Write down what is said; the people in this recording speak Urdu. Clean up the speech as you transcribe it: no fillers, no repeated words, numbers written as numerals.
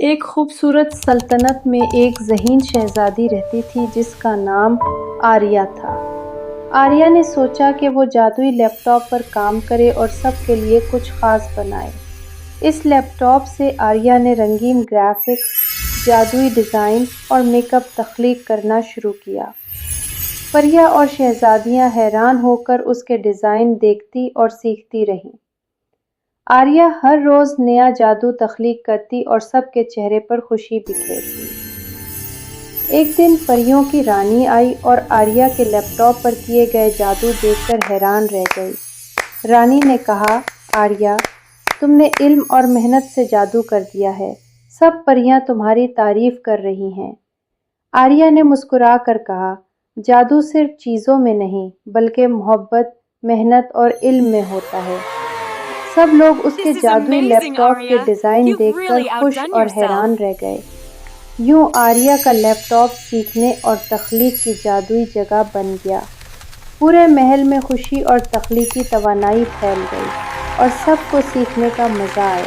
ایک خوبصورت سلطنت میں ایک ذہین شہزادی رہتی تھی جس کا نام آریہ تھا۔ آریہ نے سوچا کہ وہ جادوئی لیپ ٹاپ پر کام کرے اور سب کے لیے کچھ خاص بنائے۔ اس لیپ ٹاپ سے آریہ نے رنگین گرافکس، جادوئی ڈیزائن اور میک اپ تخلیق کرنا شروع کیا۔ پریاں اور شہزادیاں حیران ہو کر اس کے ڈیزائن دیکھتی اور سیکھتی رہیں۔ آریہ ہر روز نیا جادو تخلیق کرتی اور سب کے چہرے پر خوشی بکھیرتی۔ ایک دن پریوں کی رانی آئی اور آریہ کے لیپ ٹاپ پر کیے گئے جادو دیکھ کر حیران رہ گئی۔ رانی نے کہا، آریہ، تم نے علم اور محنت سے جادو کر دیا ہے، سب پریاں تمہاری تعریف کر رہی ہیں۔ آریہ نے مسکرا کر کہا، جادو صرف چیزوں میں نہیں بلکہ محبت، محنت اور علم میں ہوتا ہے۔ سب لوگ اس کے جادوئی لیپ ٹاپ کے ڈیزائن دیکھ کر خوش اور حیران رہ گئے۔ یوں آریہ کا لیپ ٹاپ سیکھنے اور تخلیق کی جادوئی جگہ بن گیا۔ پورے محل میں خوشی اور تخلیقی توانائی پھیل گئی اور سب کو سیکھنے کا مزہ آیا۔